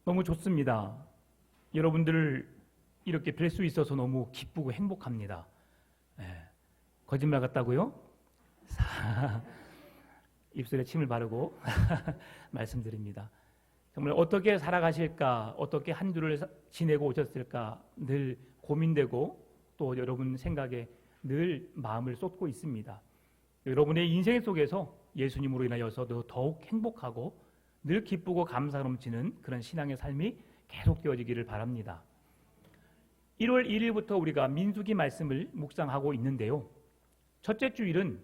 너무 좋습니다. 여러분들을 이렇게 뵐 수 있어서 너무 기쁘고 행복합니다. 거짓말 같다고요? 입술에 침을 바르고 말씀드립니다. 정말 어떻게 살아가실까, 어떻게 한 주를 지내고 오셨을까 늘 고민되고 또 여러분 생각에 늘 마음을 쏟고 있습니다. 여러분의 인생 속에서 예수님으로 인하여서도 더욱 행복하고 늘 기쁘고 감사 넘치는 그런 신앙의 삶이 계속되어지기를 바랍니다. 1월 1일부터 우리가 민수기 말씀을 묵상하고 있는데요. 첫째 주일은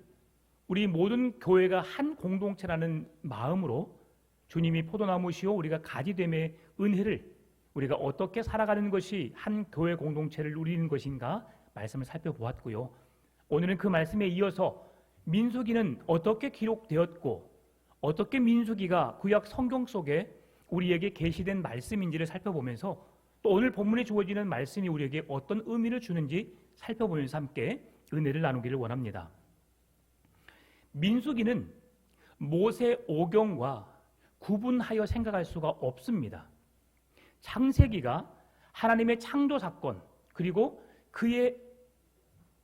우리 모든 교회가 한 공동체라는 마음으로 주님이 포도나무시오 우리가 가지됨의 은혜를 우리가 어떻게 살아가는 것이 한 교회 공동체를 누리는 것인가 말씀을 살펴보았고요. 오늘은 그 말씀에 이어서 민수기는 어떻게 기록되었고 어떻게 민수기가 구약 성경 속에 우리에게 계시된 말씀인지를 살펴보면서 또 오늘 본문에 주어지는 말씀이 우리에게 어떤 의미를 주는지 살펴보면서 함께 은혜를 나누기를 원합니다. 민수기는 모세 오경과 구분하여 생각할 수가 없습니다. 창세기가 하나님의 창조 사건 그리고 그의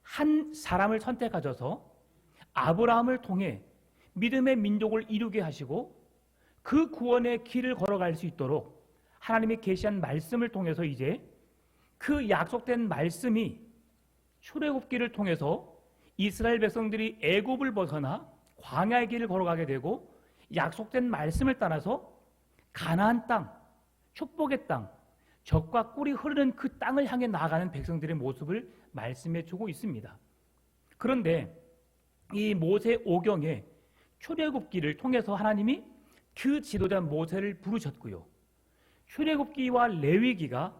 한 사람을 선택하셔서 아브라함을 통해 믿음의 민족을 이루게 하시고 그 구원의 길을 걸어갈 수 있도록 하나님이 계시한 말씀을 통해서 이제 그 약속된 말씀이 출애굽기를 통해서 이스라엘 백성들이 애굽을 벗어나 광야의 길을 걸어가게 되고 약속된 말씀을 따라서 가나안 땅, 축복의 땅, 젖과 꿀이 흐르는 그 땅을 향해 나아가는 백성들의 모습을 말씀해 주고 있습니다. 그런데 이 모세 오경의 출애굽기를 통해서 하나님이 그 지도자 모세를 부르셨고요. 출애굽기와 레위기가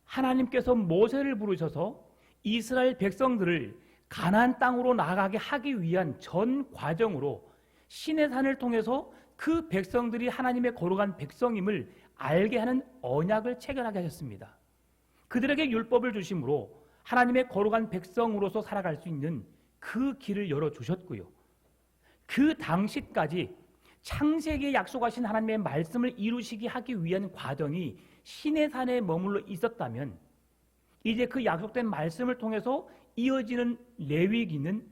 하나님께서 모세를 부르셔서 이스라엘 백성들을 가나안 땅으로 나아가게 하기 위한 전 과정으로 시내산을 통해서 그 백성들이 하나님의 거룩한 백성임을 알게 하는 언약을 체결하게 하셨습니다. 그들에게 율법을 주심으로 하나님의 거룩한 백성으로서 살아갈 수 있는 그 길을 열어주셨고요. 그 당시까지 창세기에 약속하신 하나님의 말씀을 이루시게 하기 위한 과정이 시내산에 머물러 있었다면 이제 그 약속된 말씀을 통해서 이어지는 레위기는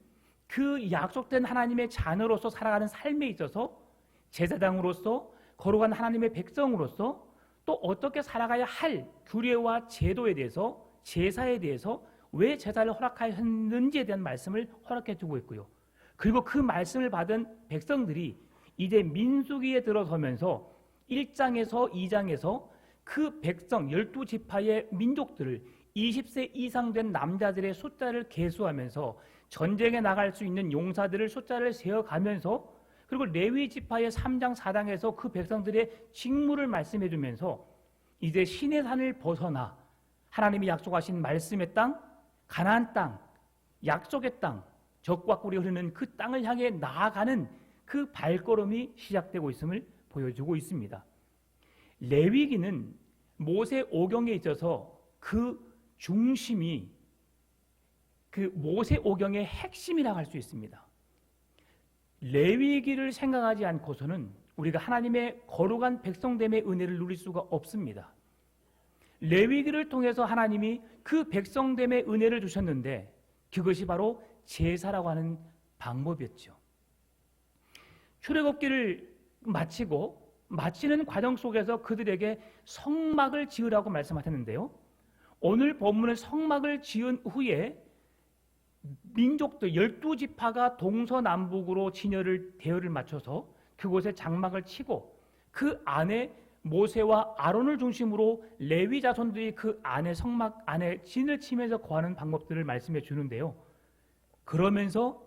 그 약속된 하나님의 자녀로서 살아가는 삶에 있어서 제사장으로서 거룩한 하나님의 백성으로서 또 어떻게 살아가야 할 규례와 제도에 대해서 제사에 대해서 왜 제사를 허락하였는지에 대한 말씀을 허락해 주고 있고요. 그리고 그 말씀을 받은 백성들이 이제 민수기에 들어서면서 1장에서 2장에서 그 백성 12지파의 민족들을 20세 이상 된 남자들의 숫자를 계수하면서 전쟁에 나갈 수 있는 용사들을 숫자를 세어가면서 그리고 레위 지파의 3장 4장에서 그 백성들의 직무를 말씀해 주면서 이제 시내산을 벗어나 하나님이 약속하신 말씀의 땅, 가나안 땅, 약속의 땅, 젖과 꿀이 흐르는 그 땅을 향해 나아가는 그 발걸음이 시작되고 있음을 보여주고 있습니다. 레위기는 모세 오경에 있어서 그 중심이 그 모세 오경의 핵심이라고 할 수 있습니다. 레위기를 생각하지 않고서는 우리가 하나님의 거룩한 백성됨의 은혜를 누릴 수가 없습니다. 레위기를 통해서 하나님이 그 백성됨의 은혜를 주셨는데 그것이 바로 제사라고 하는 방법이었죠. 출애굽기를 마치는 과정 속에서 그들에게 성막을 지으라고 말씀하셨는데요. 오늘 본문은 성막을 지은 후에 민족들 12지파가 동서남북으로 대열을 맞춰서 그곳에 장막을 치고 그 안에 모세와 아론을 중심으로 레위 자손들이 그 안에 성막 안에 진을 치면서 거하는 방법들을 말씀해 주는데요. 그러면서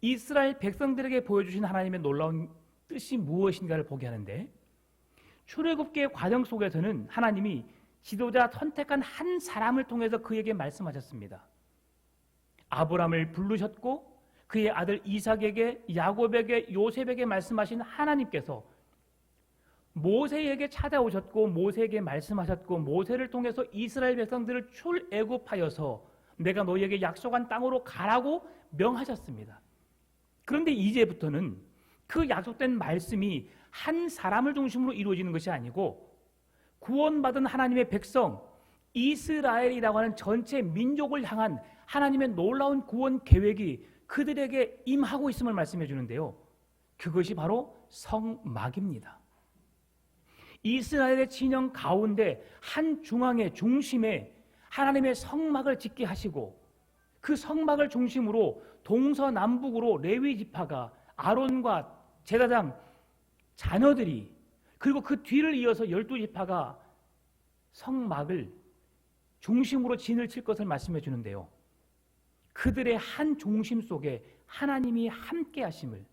이스라엘 백성들에게 보여주신 하나님의 놀라운 뜻이 무엇인가를 보게 하는데 출애굽기의 과정 속에서는 하나님이 지도자 선택한 한 사람을 통해서 그에게 말씀하셨습니다. 아브라함을 부르셨고 그의 아들 이삭에게 야곱에게 요셉에게 말씀하신 하나님께서 모세에게 찾아오셨고 모세에게 말씀하셨고 모세를 통해서 이스라엘 백성들을 출애굽하여서 내가 너희에게 약속한 땅으로 가라고 명하셨습니다. 그런데 이제부터는 그 약속된 말씀이 한 사람을 중심으로 이루어지는 것이 아니고 구원받은 하나님의 백성 이스라엘이라고 하는 전체 민족을 향한 하나님의 놀라운 구원 계획이 그들에게 임하고 있음을 말씀해 주는데요. 그것이 바로 성막입니다. 이스라엘의 진영 가운데 한 중앙의 중심에 하나님의 성막을 짓게 하시고 그 성막을 중심으로 동서남북으로 레위 지파가 아론과 제사장 자녀들이 그리고 그 뒤를 이어서 12지파가 성막을 중심으로 진을 칠 것을 말씀해 주는데요. 그들의 한 중심 속에 하나님이 함께 하심을,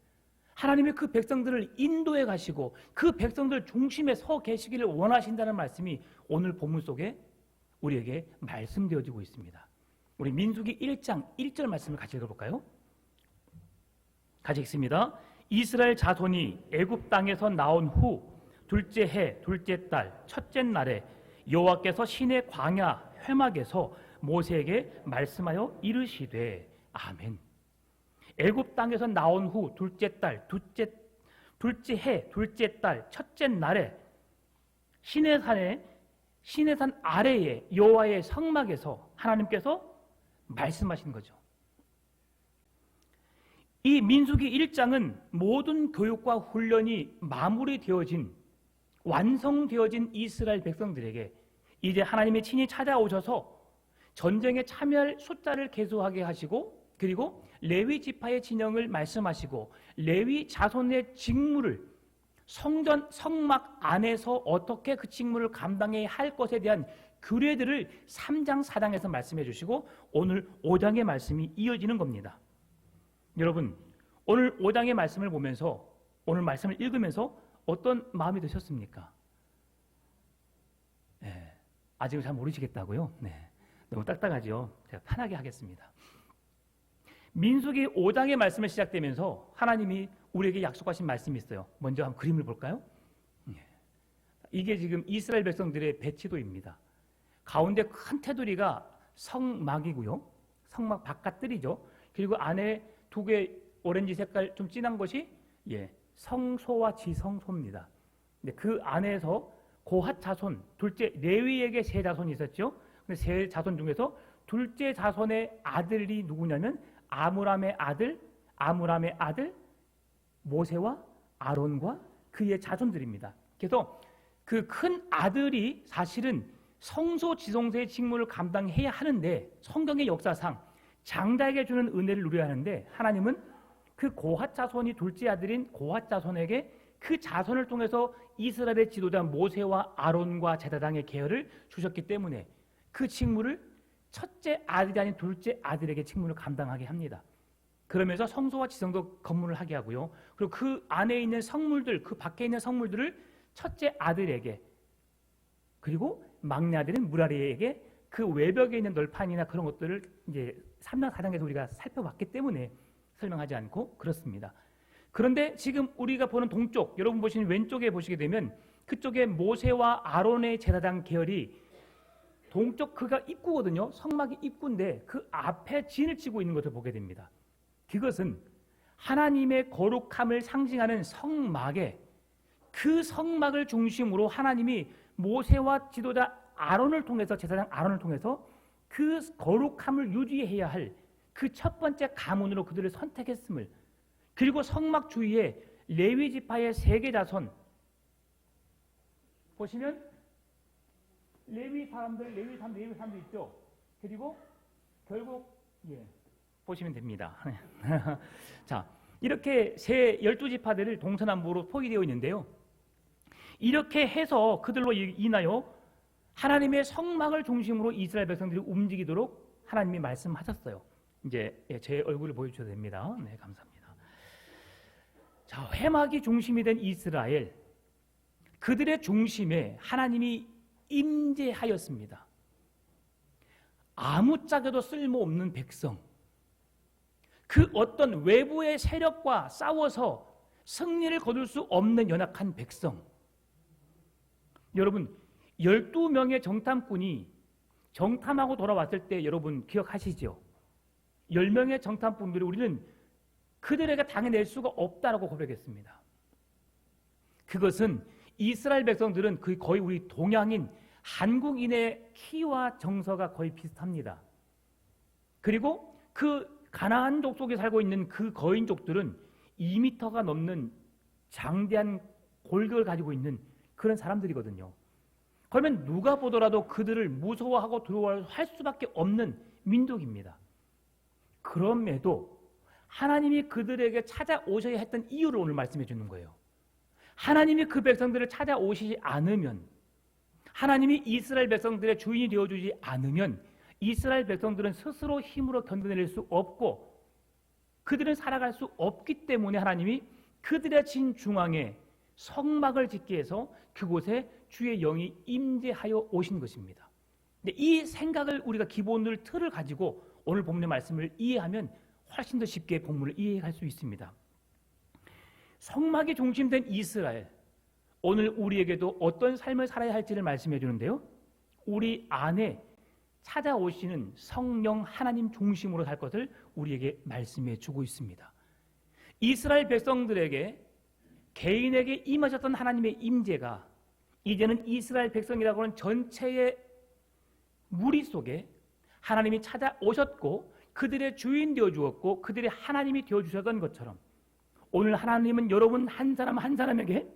하나님의 그 백성들을 인도해 가시고 그 백성들 중심에 서 계시기를 원하신다는 말씀이 오늘 본문 속에 우리에게 말씀되어지고 있습니다. 우리 민수기 1장 1절 말씀을 같이 읽어볼까요? 같이 읽습니다. 이스라엘 자손이 애굽 땅에서 나온 후 둘째 해 둘째 달 첫째 날에 여호와께서 시내 광야 회막에서 모세에게 말씀하여 이르시되 아멘. 애굽 땅에서 나온 후 둘째 달 둘째 해 둘째 달 첫째 날에 시내산 아래에 여호와의 성막에서 하나님께서 말씀하신 거죠. 이 민수기 1장은 모든 교육과 훈련이 마무리되어진 완성되어진 이스라엘 백성들에게 이제 하나님이 친히 찾아오셔서 전쟁에 참여할 숫자를 계수하게 하시고 그리고 레위 지파의 진영을 말씀하시고 레위 자손의 직무를 성막 안에서 어떻게 그 직무를 감당해야 할 것에 대한 규례들을 3장 4장에서 말씀해 주시고 오늘 5장의 말씀이 이어지는 겁니다. 여러분 오늘 5장의 말씀을 보면서 오늘 말씀을 읽으면서 어떤 마음이 드셨습니까? 네, 아직은 잘 모르시겠다고요? 네, 너무 딱딱하죠? 제가 편하게 하겠습니다. 민수기 5장의 말씀을 시작되면서 하나님이 우리에게 약속하신 말씀이 있어요. 먼저 한번 그림을 볼까요? 이게 지금 이스라엘 백성들의 배치도입니다. 가운데 큰 테두리가 성막이고요. 성막 바깥뜰이죠. 그리고 안에 두 개 오렌지 색깔 좀 진한 것이 성소와 지성소입니다. 근데 그 안에서 고핫 자손, 둘째 레위에게 세 자손이 있었죠. 근데 세 자손 중에서 둘째 자손의 아들이 누구냐면 아므람의 아들 모세와 아론과 그의 자손들입니다. 그래서 그 큰 아들이 사실은 성소 지성소의 직무를 감당해야 하는데 성경의 역사상 장자에게 주는 은혜를 누려야 하는데 하나님은 그 고핫 자손이 둘째 아들인 고핫 자손에게 그 자손을 통해서 이스라엘의 지도자 모세와 아론과 제사장의 계열을 주셨기 때문에 그 직무를 첫째 아들이 아닌 둘째 아들에게 직무를 감당하게 합니다. 그러면서 성소와 지성소 건물을 하게 하고요. 그리고 그 안에 있는 성물들, 그 밖에 있는 성물들을 첫째 아들에게 그리고 막내 아들인 무라리에게 그 외벽에 있는 널판이나 그런 것들을 이제 3장 4장에서 우리가 살펴봤기 때문에 설명하지 않고 그렇습니다. 그런데 지금 우리가 보는 동쪽, 여러분 보시는 왼쪽에 보시게 되면 그쪽에 모세와 아론의 제사장 계열이 동쪽 그가 입구거든요. 성막이 입구인데 그 앞에 진을 치고 있는 것을 보게 됩니다. 그것은 하나님의 거룩함을 상징하는 성막에 그 성막을 중심으로 하나님이 모세와 지도자 아론을 통해서 제사장 아론을 통해서 그 거룩함을 유지해야 할 그 첫 번째 가문으로 그들을 선택했음을 그리고 성막 주위에 레위 지파의 세 개 자손 보시면 레위 사람들 있죠. 그리고 결국 보시면 됩니다. 자, 이렇게 세 12지파들을 동서남북으로 포위되어 있는데요. 이렇게 해서 그들로 인하여 하나님의 성막을 중심으로 이스라엘 백성들이 움직이도록 하나님이 말씀하셨어요. 이제 제 얼굴을 보여주셔도 됩니다. 네, 감사합니다. 자, 회막이 중심이 된 이스라엘, 그들의 중심에 하나님이 임재하였습니다. 아무짝에도 쓸모없는 백성, 그 어떤 외부의 세력과 싸워서 승리를 거둘 수 없는 연약한 백성. 여러분 12명의 정탐꾼이 정탐하고 돌아왔을 때 여러분 기억하시죠? 10명의 정탐꾼들이 우리는 그들에게 당해낼 수가 없다라고 고백했습니다. 그것은 이스라엘 백성들은 거의 우리 동양인 한국인의 키와 정서가 거의 비슷합니다. 그리고 그 가나안족 속에 살고 있는 그 거인족들은 2m가 넘는 장대한 골격을 가지고 있는 그런 사람들이거든요. 그러면 누가 보더라도 그들을 무서워하고 두려워할 수밖에 없는 민족입니다. 그럼에도 하나님이 그들에게 찾아오셔야 했던 이유를 오늘 말씀해 주는 거예요. 하나님이 그 백성들을 찾아오시지 않으면, 하나님이 이스라엘 백성들의 주인이 되어주지 않으면 이스라엘 백성들은 스스로 힘으로 견뎌낼 수 없고 그들은 살아갈 수 없기 때문에 하나님이 그들의 진중앙에 성막을 짓게 해서 그곳에 주의 영이 임재하여 오신 것입니다. 근데 이 생각을 우리가 기본을 틀을 가지고 오늘 본문의 말씀을 이해하면 훨씬 더 쉽게 본문을 이해할 수 있습니다. 성막이 중심된 이스라엘, 오늘 우리에게도 어떤 삶을 살아야 할지를 말씀해 주는데요, 우리 안에 찾아오시는 성령 하나님 중심으로 살 것을 우리에게 말씀해 주고 있습니다. 이스라엘 백성들에게 개인에게 임하셨던 하나님의 임재가 이제는 이스라엘 백성이라고 하는 전체의 무리 속에 하나님이 찾아오셨고 그들의 주인 되어 주었고 그들의 하나님이 되어 주셨던 것처럼 오늘 하나님은 여러분 한 사람 한 사람에게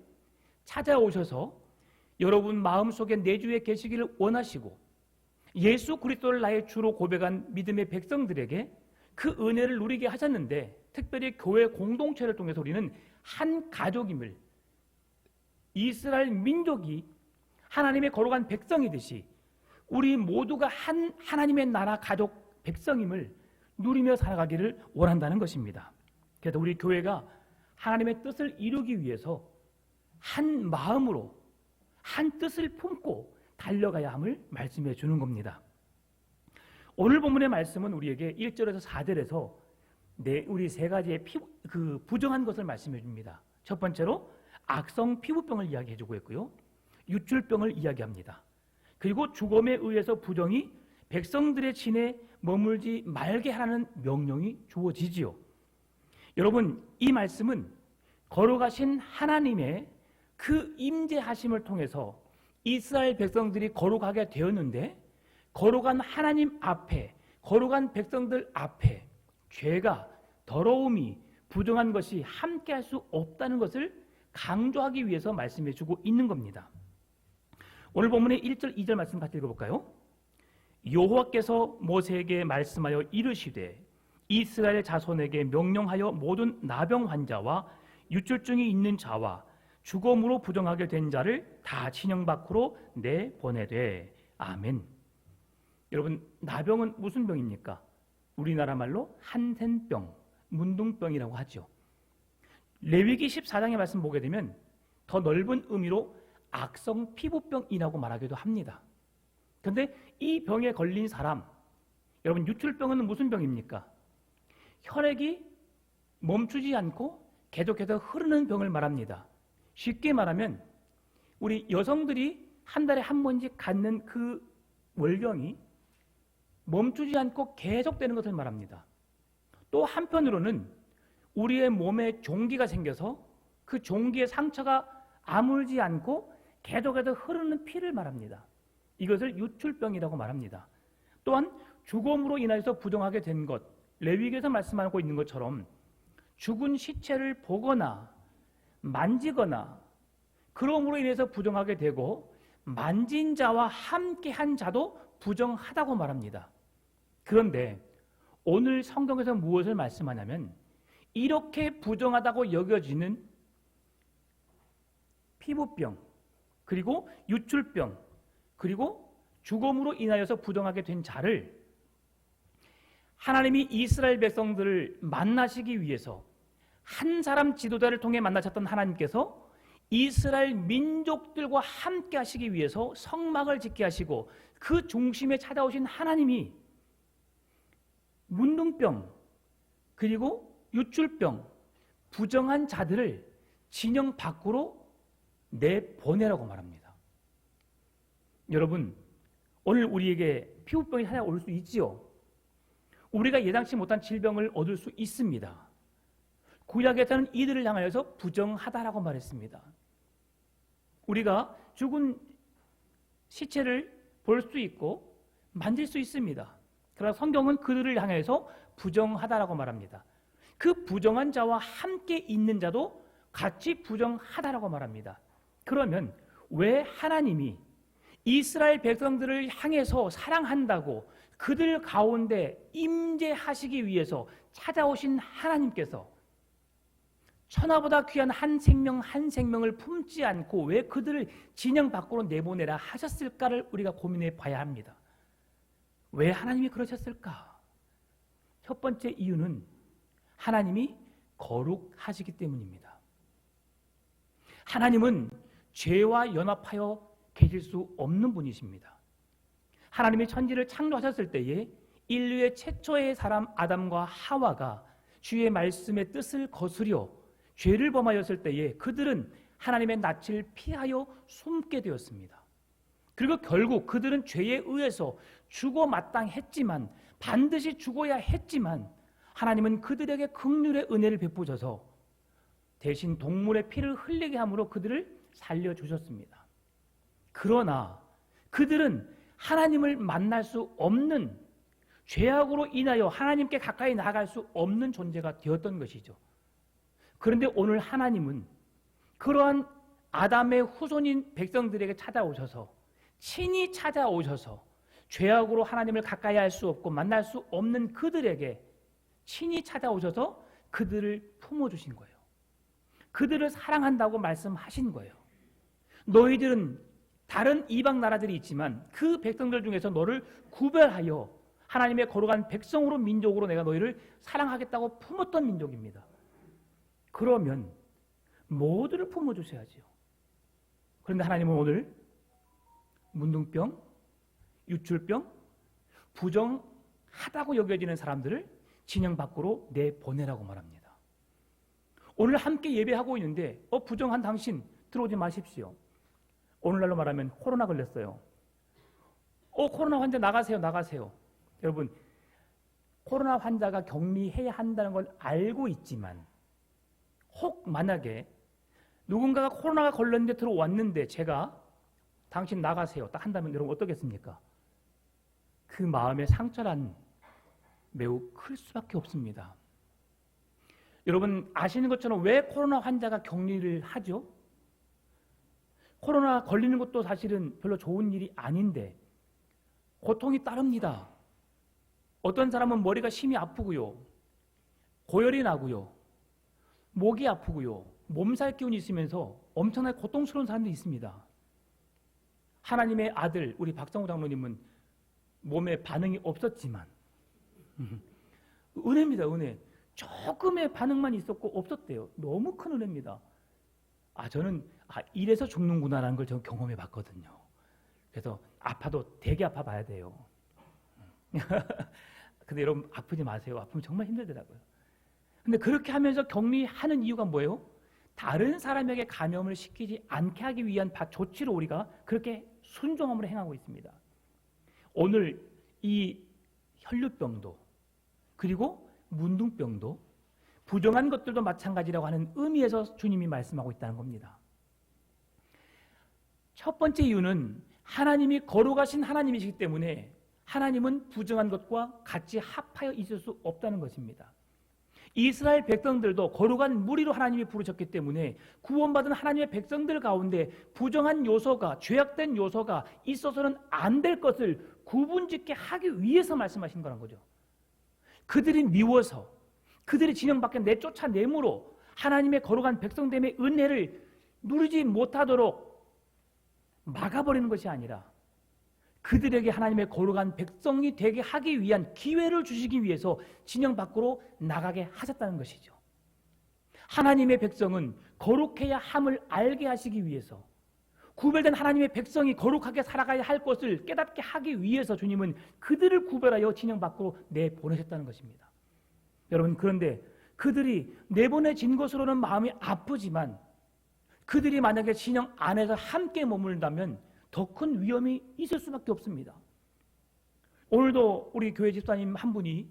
찾아오셔서 여러분 마음속에 내주에 계시기를 원하시고 예수 그리스도를 나의 주로 고백한 믿음의 백성들에게 그 은혜를 누리게 하셨는데, 특별히 교회 공동체를 통해서 우리는 한 가족임을, 이스라엘 민족이 하나님의 거룩한 백성이듯이 우리 모두가 한 하나님의 나라 가족 백성임을 누리며 살아가기를 원한다는 것입니다. 그래서 우리 교회가 하나님의 뜻을 이루기 위해서 한 마음으로 한 뜻을 품고 달려가야 함을 말씀해 주는 겁니다. 오늘 본문의 말씀은 우리에게 1절에서 4절에서 우리 세 가지의 부정한 것을 말씀해 줍니다. 첫 번째로 악성 피부병을 이야기해 주고 있고요, 유출병을 이야기합니다. 그리고 죽음에 의해서 부정이 백성들의 진에 머물지 말게 하라는 명령이 주어지지요. 여러분, 이 말씀은 거룩하신 하나님의 그 임재하심을 통해서 이스라엘 백성들이 거룩하게 되었는데, 거룩한 하나님 앞에, 거룩한 백성들 앞에 죄가, 더러움이, 부정한 것이 함께할 수 없다는 것을 강조하기 위해서 말씀해 주고 있는 겁니다. 오늘 본문의 1절, 2절 말씀 같이 읽어볼까요? 여호와께서 모세에게 말씀하여 이르시되 이스라엘 자손에게 명령하여 모든 나병 환자와 유출증이 있는 자와 죽음으로 부정하게 된 자를 다 진영 밖으로 내보내되. 아멘. 여러분, 나병은 무슨 병입니까? 우리나라 말로 한센병, 문둥병이라고 하죠. 레위기 14장의 말씀 보게 되면 더 넓은 의미로 악성 피부병이라고 말하기도 합니다. 그런데 이 병에 걸린 사람, 여러분, 유출병은 무슨 병입니까? 혈액이 멈추지 않고 계속해서 흐르는 병을 말합니다. 쉽게 말하면 우리 여성들이 한 달에 한 번씩 갖는 그 월경이 멈추지 않고 계속되는 것을 말합니다. 또 한편으로는 우리의 몸에 종기가 생겨서 그 종기의 상처가 아물지 않고 계속해서 흐르는 피를 말합니다. 이것을 유출병이라고 말합니다. 또한 죽음으로 인해서 부정하게 된 것, 레위기에서 말씀하고 있는 것처럼 죽은 시체를 보거나 만지거나 그러므로 인해서 부정하게 되고 만진 자와 함께한 자도 부정하다고 말합니다. 그런데 오늘 성경에서 무엇을 말씀하냐면 이렇게 부정하다고 여겨지는 피부병, 그리고 유출병, 그리고 죽음으로 인하여서 부정하게 된 자를 하나님이 이스라엘 백성들을 만나시기 위해서 한 사람 지도자를 통해 만나셨던 하나님께서 이스라엘 민족들과 함께 하시기 위해서 성막을 짓게 하시고 그 중심에 찾아오신 하나님이 문둥병, 그리고 유출병, 부정한 자들을 진영 밖으로 내보내라고 말합니다. 여러분, 오늘 우리에게 피부병이 찾아올 수 있지요. 우리가 예상치 못한 질병을 얻을 수 있습니다. 구약에서는 이들을 향하여서 부정하다라고 말했습니다. 우리가 죽은 시체를 볼 수 있고 만질 수 있습니다. 그러나 성경은 그들을 향해서 부정하다라고 말합니다. 그 부정한 자와 함께 있는 자도 같이 부정하다라고 말합니다. 그러면 왜 하나님이 이스라엘 백성들을 향해서 사랑한다고 그들 가운데 임재하시기 위해서 찾아오신 하나님께서 천하보다 귀한 한 생명 한 생명을 품지 않고 왜 그들을 진영 밖으로 내보내라 하셨을까를 우리가 고민해 봐야 합니다. 왜 하나님이 그러셨을까? 첫 번째 이유는 하나님이 거룩하시기 때문입니다. 하나님은 죄와 연합하여 계실 수 없는 분이십니다. 하나님이 천지를 창조하셨을 때에 인류의 최초의 사람 아담과 하와가 주의 말씀의 뜻을 거스려 죄를 범하였을 때에 그들은 하나님의 낯을 피하여 숨게 되었습니다. 그리고 결국 그들은 죄에 의해서 죽어 마땅했지만 반드시 죽어야 했지만 하나님은 그들에게 긍휼의 은혜를 베푸셔서 대신 동물의 피를 흘리게 함으로 그들을 살려주셨습니다. 그러나 그들은 하나님을 만날 수 없는 죄악으로 인하여 하나님께 가까이 나아갈 수 없는 존재가 되었던 것이죠. 그런데 오늘 하나님은 그러한 아담의 후손인 백성들에게 찾아오셔서 친히 찾아오셔서 죄악으로 하나님을 가까이 할 수 없고 만날 수 없는 그들에게 친히 찾아오셔서 그들을 품어주신 거예요. 그들을 사랑한다고 말씀하신 거예요. 너희들은 다른 이방 나라들이 있지만 그 백성들 중에서 너를 구별하여 하나님의 거룩한 백성으로 민족으로 내가 너희를 사랑하겠다고 품었던 민족입니다. 그러면 모두를 품어주셔야죠. 그런데 하나님은 오늘 문둥병, 유출병, 부정하다고 여겨지는 사람들을 진영 밖으로 내보내라고 말합니다. 오늘 함께 예배하고 있는데 부정한 당신 들어오지 마십시오. 오늘날로 말하면 코로나 걸렸어요. 코로나 환자 나가세요. 여러분, 코로나 환자가 격리해야 한다는 걸 알고 있지만 혹 만약에 누군가가 코로나가 걸렸는데 들어왔는데 제가 당신 나가세요 딱 한다면 여러분 어떻겠습니까? 그 마음의 상처란 매우 클 수밖에 없습니다. 여러분 아시는 것처럼 왜 코로나 환자가 격리를 하죠? 코로나 걸리는 것도 사실은 별로 좋은 일이 아닌데 고통이 따릅니다. 어떤 사람은 머리가 심히 아프고요, 고열이 나고요, 목이 아프고요, 몸살 기운이 있으면서 엄청나게 고통스러운 사람도 있습니다. 하나님의 아들 우리 박정우 장로님은 몸에 반응이 없었지만 은혜입니다. 은혜. 조금의 반응만 있었고 없었대요. 너무 큰 은혜입니다. 저는 이래서 죽는구나라는 걸 저는 경험해 봤거든요. 그래서 아파도 되게 아파 봐야 돼요. 근데 여러분 아프지 마세요. 아프면 정말 힘들더라고요. 근데 그렇게 하면서 격리하는 이유가 뭐예요? 다른 사람에게 감염을 시키지 않게 하기 위한 조치로 우리가 그렇게 순종함으로 행하고 있습니다. 오늘 이 혈류병도 그리고 문둥병도 부정한 것들도 마찬가지라고 하는 의미에서 주님이 말씀하고 있다는 겁니다. 첫 번째 이유는 하나님이 거룩하신 하나님이시기 때문에 하나님은 부정한 것과 같이 합하여 있을 수 없다는 것입니다. 이스라엘 백성들도 거룩한 무리로 하나님이 부르셨기 때문에 구원받은 하나님의 백성들 가운데 부정한 요소가, 죄악된 요소가 있어서는 안 될 것을 구분짓게 하기 위해서 말씀하신 거란 거죠. 그들이 미워서 그들이 진영 밖에 내쫓아내므로 하나님의 거룩한 백성됨의 은혜를 누리지 못하도록 막아버리는 것이 아니라 그들에게 하나님의 거룩한 백성이 되게 하기 위한 기회를 주시기 위해서 진영 밖으로 나가게 하셨다는 것이죠. 하나님의 백성은 거룩해야 함을 알게 하시기 위해서 구별된 하나님의 백성이 거룩하게 살아가야 할 것을 깨닫게 하기 위해서 주님은 그들을 구별하여 진영 밖으로 내보내셨다는 것입니다. 여러분 그런데 그들이 내보내진 것으로는 마음이 아프지만 그들이 만약에 진영 안에서 함께 머물다면 더 큰 위험이 있을 수밖에 없습니다. 오늘도 우리 교회 집사님 한 분이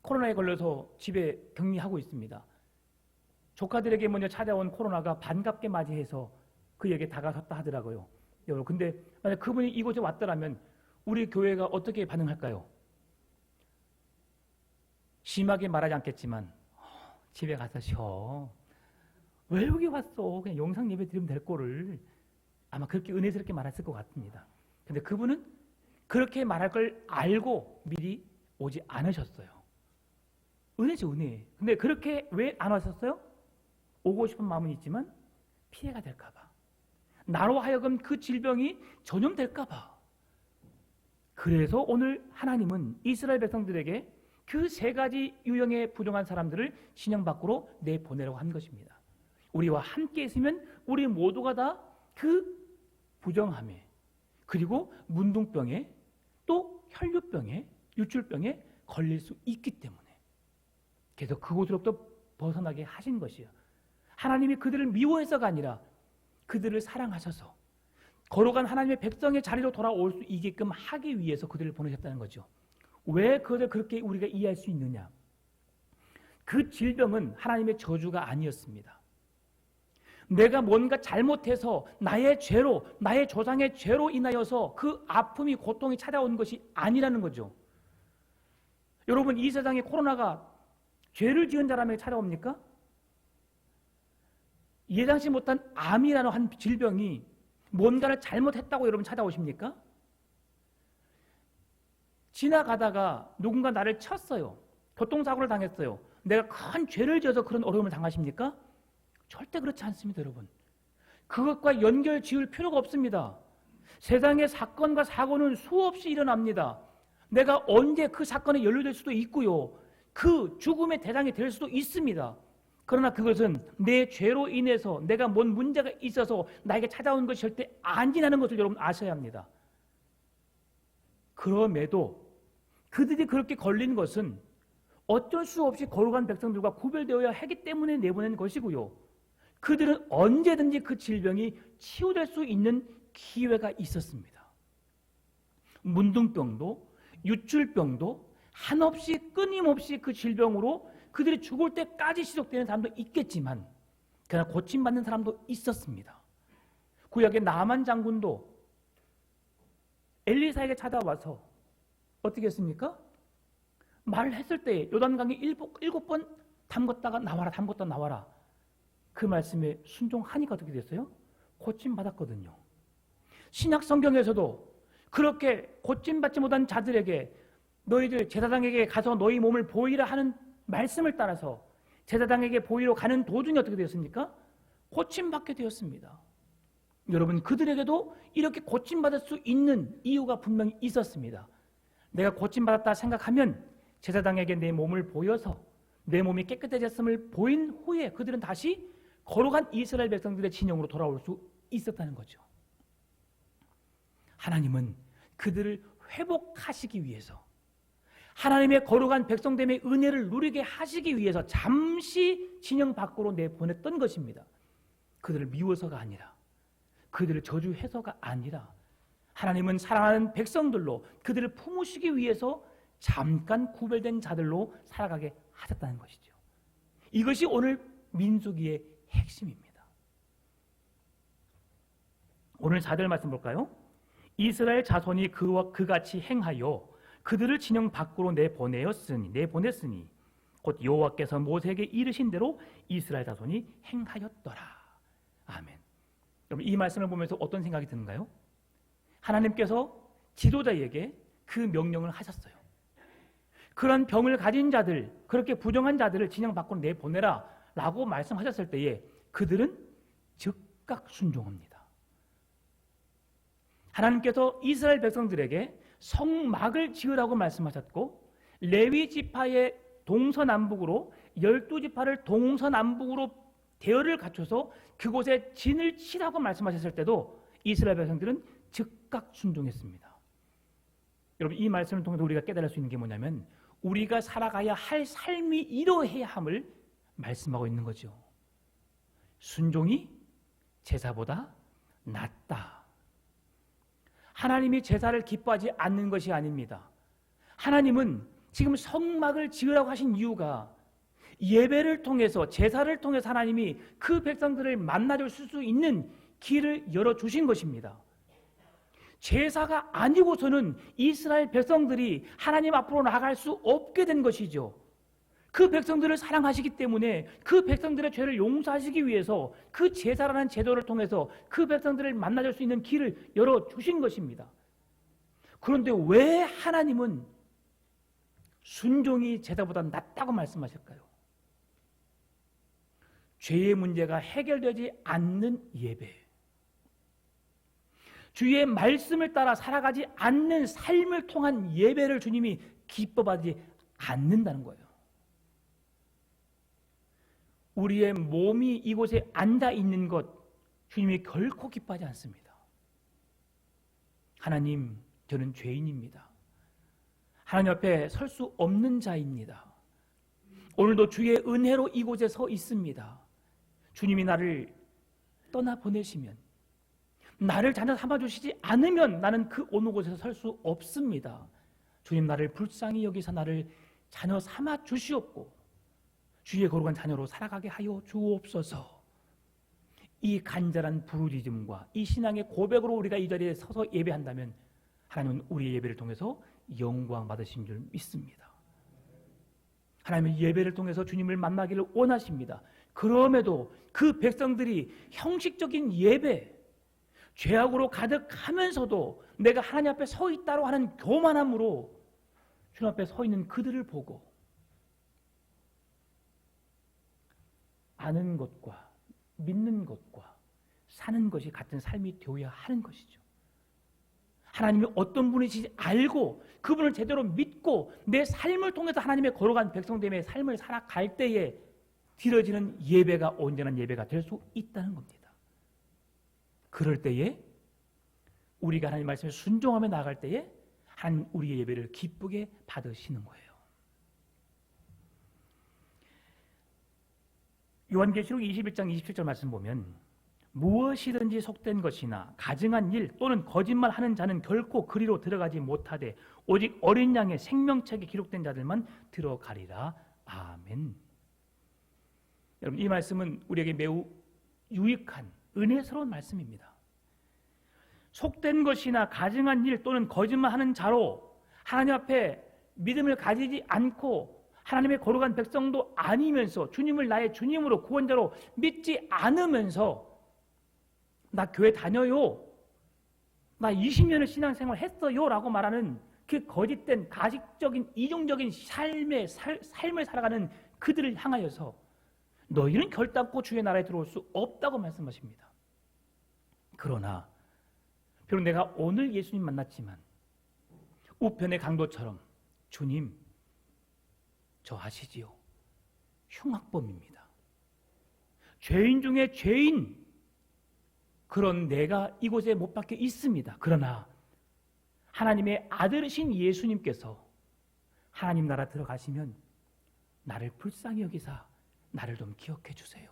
코로나에 걸려서 집에 격리하고 있습니다. 조카들에게 먼저 찾아온 코로나가 반갑게 맞이해서 그에게 다가섰다 하더라고요. 여러분, 근데 만약 그분이 이곳에 왔더라면 우리 교회가 어떻게 반응할까요? 심하게 말하지 않겠지만 집에 가서 쉬어. 왜 여기 왔어? 그냥 영상 예배 드리면 될 거를. 아마 그렇게 은혜스럽게 말했을 것 같습니다. 근데 그분은 그렇게 말할 걸 알고 미리 오지 않으셨어요. 은혜죠, 은혜. 근데 그렇게 왜 안 왔었어요? 오고 싶은 마음은 있지만 피해가 될까 봐. 나로 하여금 그 질병이 전염될까 봐. 그래서 오늘 하나님은 이스라엘 백성들에게 그 세 가지 유형의 부정한 사람들을 진영 밖으로 내보내라고 한 것입니다. 우리와 함께 있으면 우리 모두가 다 그 부정함에, 그리고 문둥병에, 또 혈류병에, 유출병에 걸릴 수 있기 때문에 그래서 그곳으로부터 벗어나게 하신 것이요. 하나님이 그들을 미워해서가 아니라 그들을 사랑하셔서 거룩한 하나님의 백성의 자리로 돌아올 수 있게끔 하기 위해서 그들을 보내셨다는 거죠. 왜 그것을 그렇게 우리가 이해할 수 있느냐? 그 질병은 하나님의 저주가 아니었습니다. 내가 뭔가 잘못해서 나의 죄로, 나의 조상의 죄로 인하여서 그 아픔이, 고통이 찾아온 것이 아니라는 거죠. 여러분, 이 세상에 코로나가 죄를 지은 사람에게 찾아옵니까? 예상치 못한 암이라는 한 질병이 뭔가를 잘못했다고 여러분 찾아오십니까? 지나가다가 누군가 나를 쳤어요. 교통사고를 당했어요. 내가 큰 죄를 지어서 그런 어려움을 당하십니까? 절대 그렇지 않습니다, 여러분. 그것과 연결 지을 필요가 없습니다. 세상의 사건과 사고는 수없이 일어납니다. 내가 언제 그 사건에 연루될 수도 있고요. 그 죽음의 대상이 될 수도 있습니다. 그러나 그것은 내 죄로 인해서 내가 뭔 문제가 있어서 나에게 찾아온 것이 절대 아니라는 것을 여러분 아셔야 합니다. 그럼에도 그들이 그렇게 걸린 것은 어쩔 수 없이 거룩한 백성들과 구별되어야 하기 때문에 내보낸 것이고요. 그들은 언제든지 그 질병이 치유될 수 있는 기회가 있었습니다. 문둥병도 유출병도 한없이 끊임없이 그 질병으로 그들이 죽을 때까지 지속되는 사람도 있겠지만 그러나 고침받는 사람도 있었습니다. 구약의 나만 장군도 엘리사에게 찾아와서 어떻게 했습니까? 말을 했을 때 요단강에 7번 담궜다가 나와라, 담궜다 나와라. 그 말씀에 순종하니까 어떻게 됐어요? 고침받았거든요. 신약 성경에서도 그렇게 고침받지 못한 자들에게 너희들 제사장에게 가서 너희 몸을 보이라 하는 말씀을 따라서 제사장에게 보이러 가는 도중에 어떻게 되었습니까? 고침받게 되었습니다. 여러분, 그들에게도 이렇게 고침받을 수 있는 이유가 분명히 있었습니다. 내가 고침받았다 생각하면 제사장에게 내 몸을 보여서 내 몸이 깨끗해졌음을 보인 후에 그들은 다시 거룩한 이스라엘 백성들의 진영으로 돌아올 수 있었다는 거죠. 하나님은 그들을 회복하시기 위해서, 하나님의 거룩한 백성됨의 은혜를 누리게 하시기 위해서 잠시 진영 밖으로 내보냈던 것입니다. 그들을 미워서가 아니라, 그들을 저주해서가 아니라 하나님은 사랑하는 백성들로 그들을 품으시기 위해서 잠깐 구별된 자들로 살아가게 하셨다는 것이죠. 이것이 오늘 민수기의 핵심입니다. 오늘 4절 말씀 볼까요? 이스라엘 자손이 그와 그같이 행하여 그들을 진영 밖으로 내보냈으니 곧 여호와께서 모세에게 이르신 대로 이스라엘 자손이 행하였더라. 아멘. 여러분, 이 말씀을 보면서 어떤 생각이 드는가요? 하나님께서 지도자에게 그 명령을 하셨어요. 그런 병을 가진 자들, 그렇게 부정한 자들을 진영 밖으로 내보내라 라고 말씀하셨을 때에 그들은 즉각 순종합니다. 하나님께서 이스라엘 백성들에게 성막을 지으라고 말씀하셨고, 레위 지파의 동서남북으로 12지파를 동서남북으로 대열을 갖춰서 그곳에 진을 치라고 말씀하셨을 때도 이스라엘 백성들은 즉각 순종했습니다. 여러분, 이 말씀을 통해서 우리가 깨달을 수 있는 게 뭐냐면 우리가 살아가야 할 삶이 이러해야 함을 말씀하고 있는 거죠. 순종이 제사보다 낫다. 하나님이 제사를 기뻐하지 않는 것이 아닙니다. 하나님은 지금 성막을 지으라고 하신 이유가 예배를 통해서, 제사를 통해서 하나님이 그 백성들을 만나줄 수 있는 길을 열어주신 것입니다. 제사가 아니고서는 이스라엘 백성들이 하나님 앞으로 나갈 수 없게 된 것이죠. 그 백성들을 사랑하시기 때문에 그 백성들의 죄를 용서하시기 위해서 그 제사라는 제도를 통해서 그 백성들을 만나줄 수 있는 길을 열어주신 것입니다. 그런데 왜 하나님은 순종이 제사보다 낫다고 말씀하실까요? 죄의 문제가 해결되지 않는 예배, 주의 말씀을 따라 살아가지 않는 삶을 통한 예배를 주님이 기뻐하지 않는다는 거예요. 우리의 몸이 이곳에 앉아 있는 것 주님이 결코 기뻐하지 않습니다. 하나님, 저는 죄인입니다. 하나님 앞에 설 수 없는 자입니다. 오늘도 주의 은혜로 이곳에 서 있습니다. 주님이 나를 떠나보내시면, 나를 자녀 삼아주시지 않으면 나는 그 어느 곳에서 설 수 없습니다. 주님, 나를 불쌍히 여기사 나를 자녀 삼아 주시옵고 주의 거룩한 자녀로 살아가게 하여 주옵소서. 이 간절한 부르짖음과 이 신앙의 고백으로 우리가 이 자리에 서서 예배한다면 하나님은 우리의 예배를 통해서 영광 받으신 줄 믿습니다. 하나님은 예배를 통해서 주님을 만나기를 원하십니다. 그럼에도 그 백성들이 형식적인 예배, 죄악으로 가득하면서도 내가 하나님 앞에 서 있다고 하는 교만함으로 주님 앞에 서 있는 그들을 보고 아는 것과 믿는 것과 사는 것이 같은 삶이 되어야 하는 것이죠. 하나님이 어떤 분이신지 알고 그분을 제대로 믿고 내 삶을 통해서 하나님의 거룩한 백성됨의 삶을 살아갈 때에 드려지는 예배가 온전한 예배가 될 수 있다는 겁니다. 그럴 때에 우리가 하나님 말씀에 순종하며 나아갈 때에 하나님 우리의 예배를 기쁘게 받으시는 거예요. 요한계시록 21장 27절 말씀 보면 무엇이든지 속된 것이나 가증한 일 또는 거짓말하는 자는 결코 그리로 들어가지 못하되 오직 어린 양의 생명책에 기록된 자들만 들어가리라. 아멘. 여러분, 이 말씀은 우리에게 매우 유익한 은혜스러운 말씀입니다. 속된 것이나 가증한 일 또는 거짓말하는 자로 하나님 앞에 믿음을 가지지 않고 하나님의 거룩한 백성도 아니면서 주님을 나의 주님으로 구원자로 믿지 않으면서 나 교회 다녀요, 나 20년을 신앙생활 했어요 라고 말하는 그 거짓된 가식적인 이중적인 삶을 살아가는 그들을 향하여서 너희는 결단코 주의 나라에 들어올 수 없다고 말씀하십니다. 그러나 비록 내가 오늘 예수님 만났지만 우편의 강도처럼 주님, 저 아시지요? 흉악범입니다. 죄인 중에 죄인, 그런 내가 이곳에 못 박혀 있습니다. 그러나 하나님의 아들이신 예수님께서 하나님 나라 들어가시면 나를 불쌍히 여기사 나를 좀 기억해 주세요.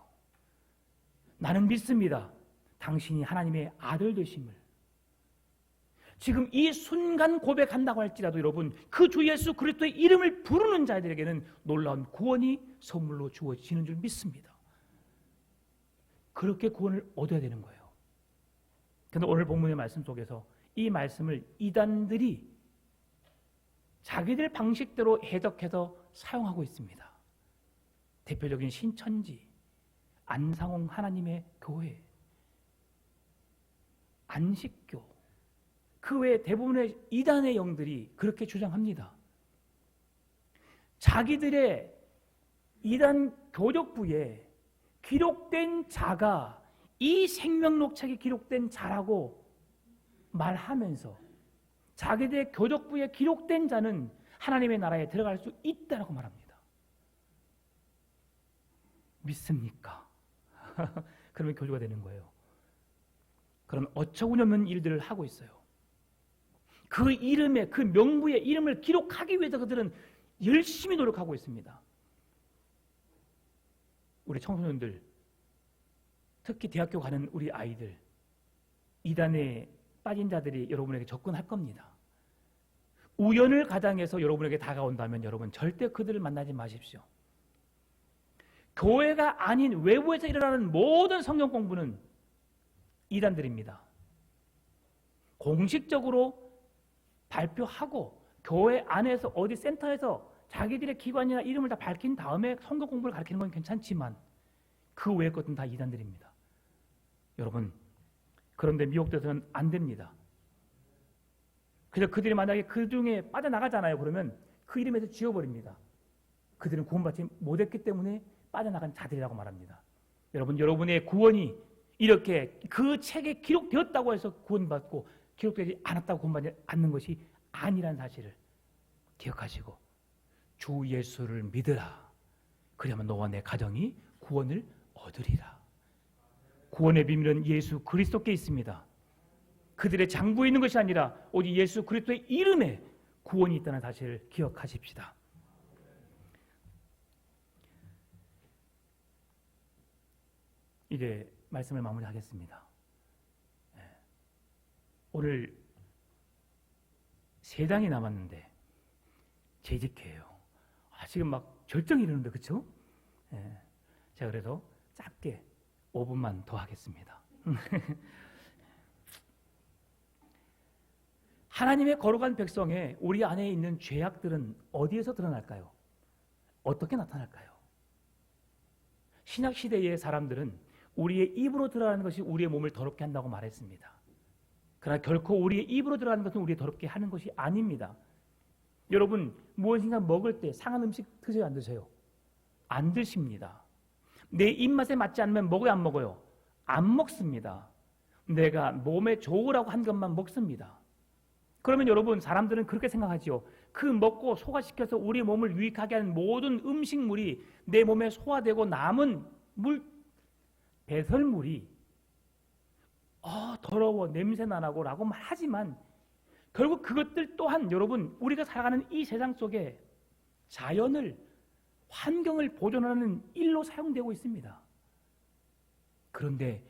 나는 믿습니다. 당신이 하나님의 아들 되심을. 지금 이 순간 고백한다고 할지라도 여러분, 그 주 예수 그리스도의 이름을 부르는 자들에게는 놀라운 구원이 선물로 주어지는 줄 믿습니다. 그렇게 구원을 얻어야 되는 거예요. 그런데 오늘 본문의 말씀 속에서 이 말씀을 이단들이 자기들 방식대로 해석해서 사용하고 있습니다. 대표적인 신천지, 안상홍 하나님의 교회, 안식교, 그 외에 대부분의 이단의 영들이 그렇게 주장합니다. 자기들의 이단 교적부에 기록된 자가 이 생명록 책에 기록된 자라고 말하면서 자기들의 교적부에 기록된 자는 하나님의 나라에 들어갈 수 있다라고 말합니다. 믿습니까? 그러면 교주가 되는 거예요. 그런 어처구니없는 일들을 하고 있어요. 그 이름에, 그 명부의 이름을 기록하기 위해서 그들은 열심히 노력하고 있습니다. 우리 청소년들, 특히 대학교 가는 우리 아이들, 이단에 빠진 자들이 여러분에게 접근할 겁니다. 우연을 가장해서 여러분에게 다가온다면 여러분 절대 그들을 만나지 마십시오. 교회가 아닌 외부에서 일어나는 모든 성경 공부는 이단들입니다. 공식적으로 발표하고 교회 안에서 어디 센터에서 자기들의 기관이나 이름을 다 밝힌 다음에 성경 공부를 가르치는 건 괜찮지만 그 외의 것은 다 이단들입니다. 여러분, 그런데 미혹돼서는 안 됩니다. 그래서 그들이 만약에 그 중에 빠져나가잖아요. 그러면 그 이름에서 지워버립니다. 그들은 구원받지 못했기 때문에 빠져나간 자들이라고 말합니다. 여러분, 여러분의 구원이 이렇게 그 책에 기록되었다고 해서 구원받고 기록되지 않았다고 구원받지 않는 것이 아니라는 사실을 기억하시고 주 예수를 믿으라. 그러면 너와 내 가정이 구원을 얻으리라. 구원의 비밀은 예수 그리스도께 있습니다. 그들의 장부에 있는 것이 아니라 오직 예수 그리스도의 이름에 구원이 있다는 사실을 기억하십시다. 이제 말씀을 마무리하겠습니다. 오늘 3장이 남았는데 재직해요. 지금 막 절정이 이르는데, 그렇죠? 제가 그래서 짧게 5분만 더 하겠습니다. 하나님의 거룩한 백성에 우리 안에 있는 죄악들은 어디에서 드러날까요? 어떻게 나타날까요? 신약시대의 사람들은 우리의 입으로 들어가는 것이 우리의 몸을 더럽게 한다고 말했습니다. 그러나 결코 우리의 입으로 들어가는 것은 우리를 더럽게 하는 것이 아닙니다. 여러분, 무엇인가 먹을 때 상한 음식 드세요, 안 드세요? 안 드십니다. 내 입맛에 맞지 않으면 먹어요, 안 먹어요? 안 먹습니다. 내가 몸에 좋으라고 한 것만 먹습니다. 그러면 여러분, 사람들은 그렇게 생각하지요. 그 먹고 소화시켜서 우리 몸을 유익하게 하는 모든 음식물이 내 몸에 소화되고 남은 배설물이 더러워, 냄새나 나고 라고 하지만 결국 그것들 또한 여러분, 우리가 살아가는 이 세상 속에 자연을, 환경을 보존하는 일로 사용되고 있습니다. 그런데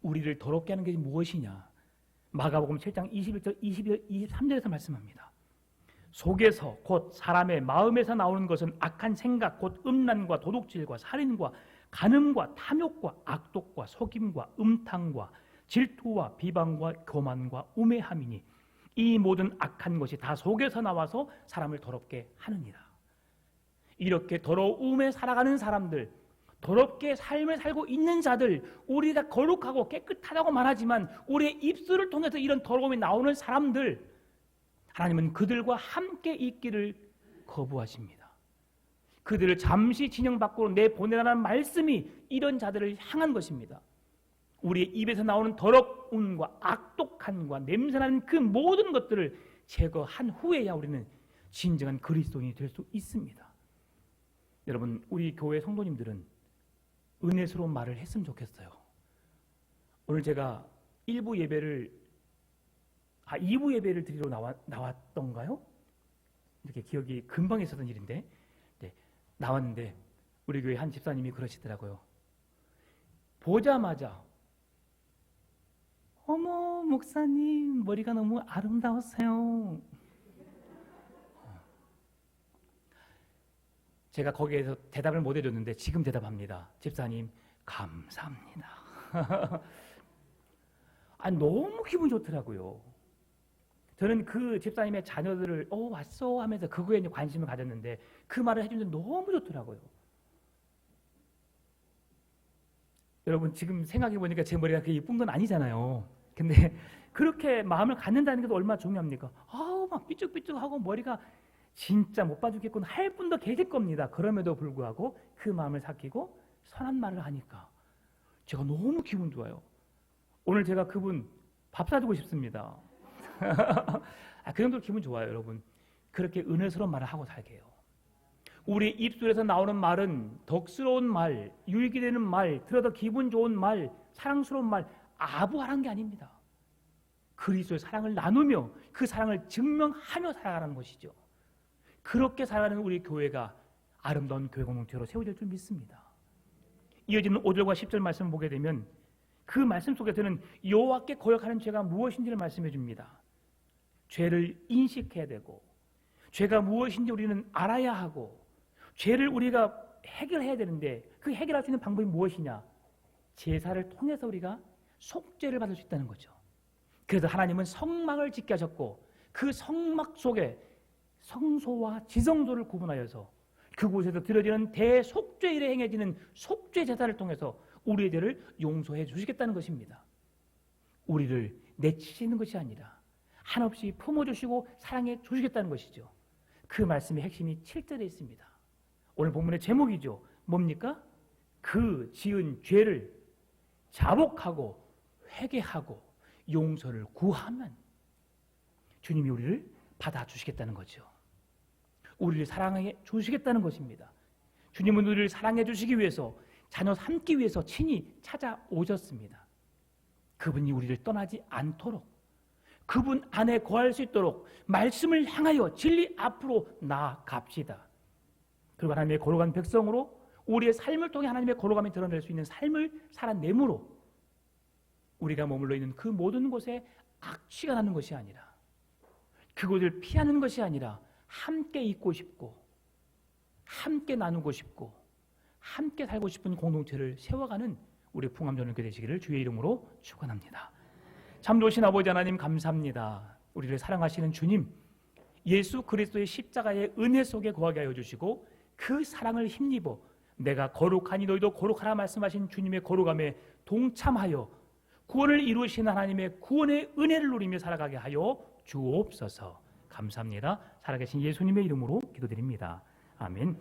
우리를 더럽게 하는 것이 무엇이냐? 마가복음 7장 21절, 22절, 23절에서 말씀합니다. 속에서 곧 사람의 마음에서 나오는 것은 악한 생각, 곧 음란과 도둑질과 살인과 간음과 탐욕과 악독과 속임과 음탕과 질투와 비방과 교만과 우매함이니 이 모든 악한 것이 다 속에서 나와서 사람을 더럽게 하느니라. 이렇게 더러움에 살아가는 사람들, 더럽게 삶을 살고 있는 자들, 우리가 거룩하고 깨끗하다고 말하지만 우리의 입술을 통해서 이런 더러움이 나오는 사람들, 하나님은 그들과 함께 있기를 거부하십니다. 그들을 잠시 진영 밖으로 내보내라는 말씀이 이런 자들을 향한 것입니다. 우리의 입에서 나오는 더러움과 악독함과 냄새나는 그 모든 것들을 제거한 후에야 우리는 진정한 그리스도인이 될 수 있습니다. 여러분, 우리 교회 성도님들은 은혜스러운 말을 했으면 좋겠어요. 오늘 제가 2부 예배를 드리러 나왔던가요? 이렇게 기억이 금방 있었던 일인데, 나왔는데 우리 교회 한 집사님이 그러시더라고요. 보자마자 어머, 목사님 머리가 너무 아름다우세요. 제가 거기에서 대답을 못 해줬는데 지금 대답합니다. 집사님, 감사합니다. 너무 기분이 좋더라고요. 저는 그 집사님의 자녀들을 왔어 하면서 그거에 관심을 가졌는데 그 말을 해주는데 너무 좋더라고요. 여러분, 지금 생각해보니까 제 머리가 그렇게 예쁜 건 아니잖아요. 근데 그렇게 마음을 갖는다는 게 얼마나 중요합니까? 막 삐죽삐죽하고 머리가 진짜 못 봐주겠군 할 분도 계실 겁니다. 그럼에도 불구하고 그 마음을 삭히고 선한 말을 하니까 제가 너무 기분 좋아요. 오늘 제가 그분 밥 사주고 싶습니다. 그 정도로 기분 좋아요, 여러분. 그렇게 은혜스러운 말을 하고 살게요. 우리 입술에서 나오는 말은 덕스러운 말, 유익이 되는 말, 들어도 기분 좋은 말, 사랑스러운 말, 아부하라는 게 아닙니다. 그리스도의 사랑을 나누며 그 사랑을 증명하며 살아가는 것이죠. 그렇게 살아가는 우리 교회가 아름다운 교회 공동체로 세워질 줄 믿습니다. 이어지는 5절과 10절 말씀을 보게 되면 그 말씀 속에서는 여호와께 거역하는 죄가 무엇인지를 말씀해 줍니다. 죄를 인식해야 되고 죄가 무엇인지 우리는 알아야 하고 죄를 우리가 해결해야 되는데 그 해결할 수 있는 방법이 무엇이냐? 제사를 통해서 우리가 속죄를 받을 수 있다는 거죠. 그래서 하나님은 성막을 짓게 하셨고 그 성막 속에 성소와 지성소를 구분하여서 그곳에서 드려지는 대속죄일에 행해지는 속죄 제사를 통해서 우리의 죄를 용서해 주시겠다는 것입니다. 우리를 내치시는 것이 아니라 한없이 품어주시고 사랑해 주시겠다는 것이죠. 그 말씀의 핵심이 7절에 있습니다. 오늘 본문의 제목이죠. 뭡니까? 그 지은 죄를 자복하고 회개하고 용서를 구하면 주님이 우리를 받아주시겠다는 거죠. 우리를 사랑해 주시겠다는 것입니다. 주님은 우리를 사랑해 주시기 위해서 자녀 삼기 위해서 친히 찾아오셨습니다. 그분이 우리를 떠나지 않도록 그분 안에 거할 수 있도록 말씀을 향하여 진리 앞으로 나아갑시다. 그리고 하나님의 거룩한 백성으로 우리의 삶을 통해 하나님의 거룩함이 드러낼 수 있는 삶을 살아내므로 우리가 머물러 있는 그 모든 곳에 악취가 나는 것이 아니라 그곳을 피하는 것이 아니라 함께 있고 싶고 함께 나누고 싶고 함께 살고 싶은 공동체를 세워가는 우리 풍암전원교회 되시기를 주의 이름으로 축원합니다. 참 좋으신 아버지 하나님 감사합니다. 우리를 사랑하시는 주님 예수 그리스도의 십자가의 은혜 속에 거하게 하여 주시고 그 사랑을 힘입어 내가 거룩하니 너희도 거룩하라 말씀하신 주님의 거룩함에 동참하여 구원을 이루시는 하나님의 구원의 은혜를 누리며 살아가게 하여 주옵소서. 감사합니다. 살아계신 예수님의 이름으로 기도드립니다. 아멘.